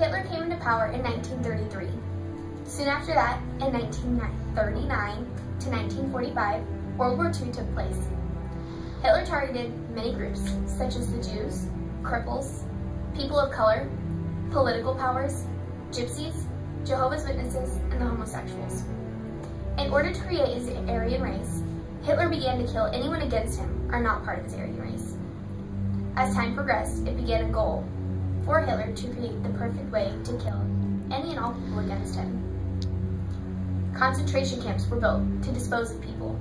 Hitler came into power in 1933. Soon after that, in 1939 to 1945, World War II took place. Hitler targeted many groups, such as the Jews, cripples, people of color, political powers, gypsies, Jehovah's Witnesses, and the homosexuals. In order to create his Aryan race, Hitler began to kill anyone against him or not part of his Aryan race. As time progressed, it began a goal for Hitler to create the perfect way to kill any and all people against him. Concentration camps were built to dispose of people.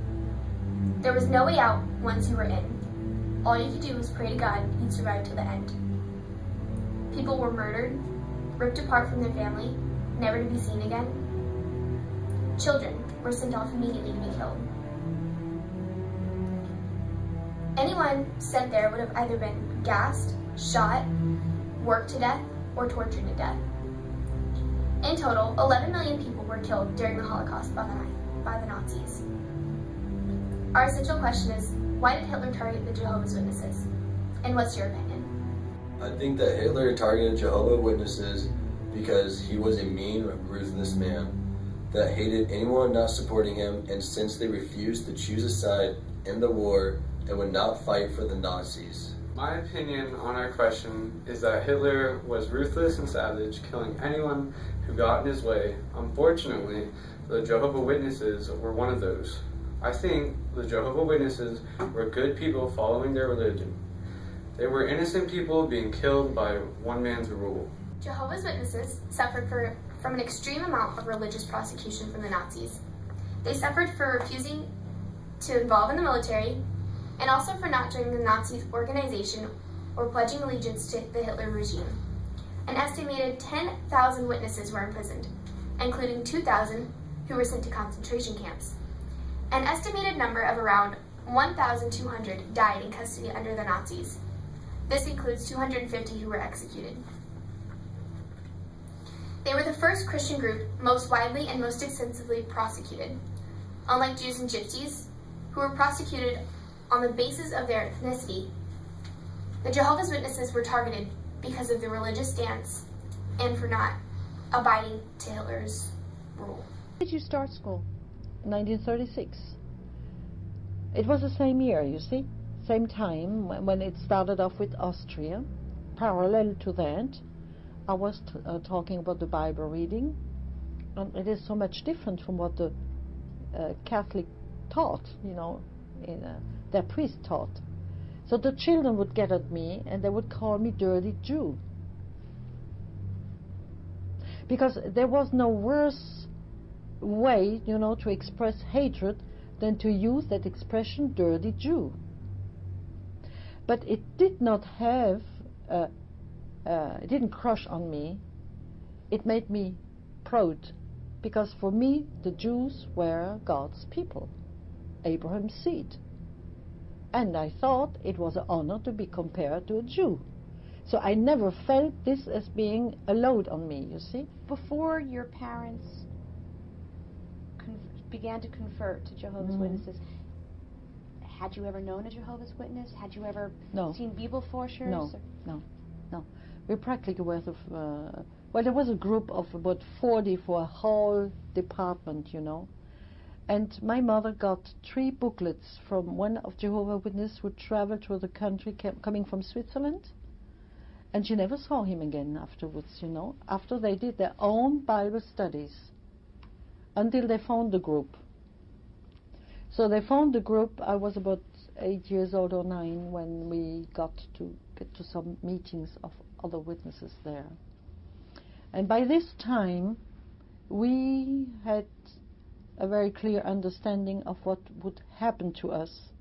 There was no way out once you were in. All you could do was pray to God you'd survive to the end. People were murdered, ripped apart from their family, never to be seen again. Children were sent off immediately to be killed. Anyone sent there would have either been gassed, shot, worked to death, or tortured to death. In total, 11 million people were killed during the Holocaust by the Nazis. Our essential question is, why did Hitler target the Jehovah's Witnesses? And what's your opinion? I think that Hitler targeted Jehovah's Witnesses because he was a mean, ruthless man that hated anyone not supporting him, and since they refused to choose a side in the war and would not fight for the Nazis. My opinion on our question is that Hitler was ruthless and savage, killing anyone who got in his way. Unfortunately, the Jehovah's Witnesses were one of those. I think the Jehovah's Witnesses were good people following their religion. They were innocent people being killed by one man's rule. Jehovah's Witnesses suffered from an extreme amount of religious prosecution from the Nazis. They suffered for refusing to involve in the military, and also for not joining the Nazi organization or pledging allegiance to the Hitler regime. An estimated 10,000 witnesses were imprisoned, including 2,000 who were sent to concentration camps. An estimated number of around 1,200 died in custody under the Nazis. This includes 250 who were executed. They were the first Christian group most widely and most extensively prosecuted. Unlike Jews and Gypsies, who were prosecuted on the basis of their ethnicity, the Jehovah's Witnesses were targeted because of their religious stance and for not abiding to Hitler's rule. When did you start school? 1936. It was the same year, you see, same time when it started off with Austria. Parallel to that, I was talking about the Bible reading, and it is so much different from what the Catholic taught, you know, their priest taught. So the children would get at me and they would call me dirty Jew. Because there was no worse way, you know, to express hatred than to use that expression, dirty Jew. But it did not have, it didn't crush on me. It made me proud, because for me the Jews were God's people, Abraham's seed. And I thought it was an honor to be compared to a Jew. So I never felt this as being a load on me, you see. Before your parents began to convert to Jehovah's Witnesses, had you ever known a Jehovah's Witness? Had you ever seen Bibelforschers? No. We practically were well, there was a group of about 40 for a whole department, you know. And my mother got 3 booklets from one of Jehovah's Witnesses who traveled through the country, coming from Switzerland. And she never saw him again afterwards, you know, after they did their own Bible studies, until they found the group. So they found the group. I was about 8 years old or 9 when we got to get to some meetings of other witnesses there. And by this time, we had a very clear understanding of what would happen to us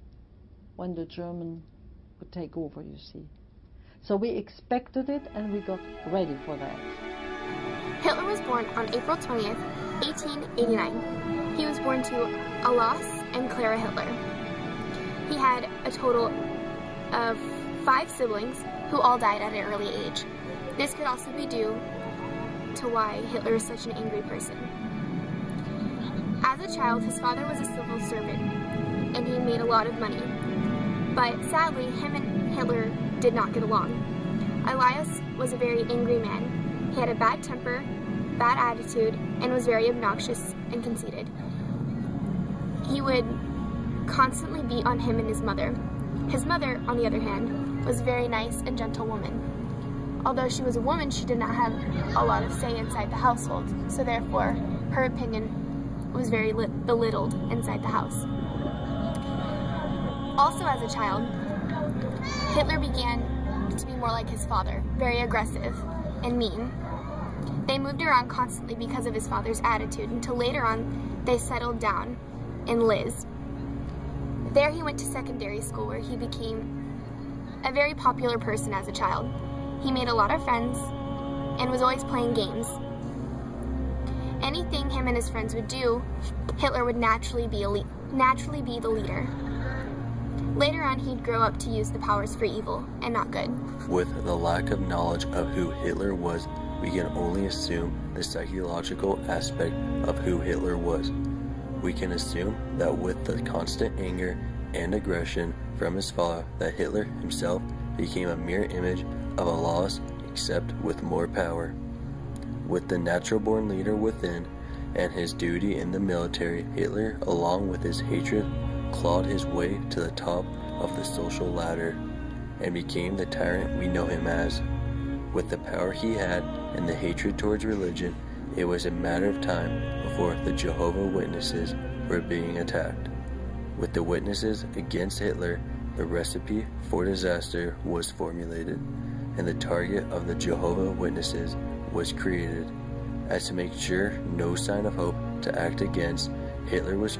when the German would take over, you see. So we expected it and we got ready for that. Hitler was born on April 20th, 1889. He was born to Alois and Clara Hitler. He had a total of 5 siblings who all died at an early age. This could also be due to why Hitler is such an angry person. As a child, his father was a civil servant, and he made a lot of money. But sadly, him and Hitler did not get along. Elias was a very angry man. He had a bad temper, bad attitude, and was very obnoxious and conceited. He would constantly beat on him and his mother. His mother, on the other hand, was a very nice and gentle woman. Although she was a woman, she did not have a lot of say inside the household, so therefore her opinion was very belittled inside the house. Also as a child, Hitler began to be more like his father, very aggressive and mean. They moved around constantly because of his father's attitude until later on they settled down in Liz. There he went to secondary school where he became a very popular person as a child. He made a lot of friends and was always playing games. Anything him and his friends would do, Hitler would naturally be the leader. Later on, he'd grow up to use the powers for evil and not good. With the lack of knowledge of who Hitler was, we can only assume the psychological aspect of who Hitler was. We can assume that with the constant anger and aggression from his father, that Hitler himself became a mere image of a loss, except with more power. With the natural-born leader within and his duty in the military, Hitler, along with his hatred, clawed his way to the top of the social ladder and became the tyrant we know him as. With the power he had and the hatred towards religion, it was a matter of time before the Jehovah's Witnesses were being attacked. With the witnesses against Hitler, the recipe for disaster was formulated, and the target of the Jehovah's Witnesses was created. As to make sure no sign of hope to act against, Hitler was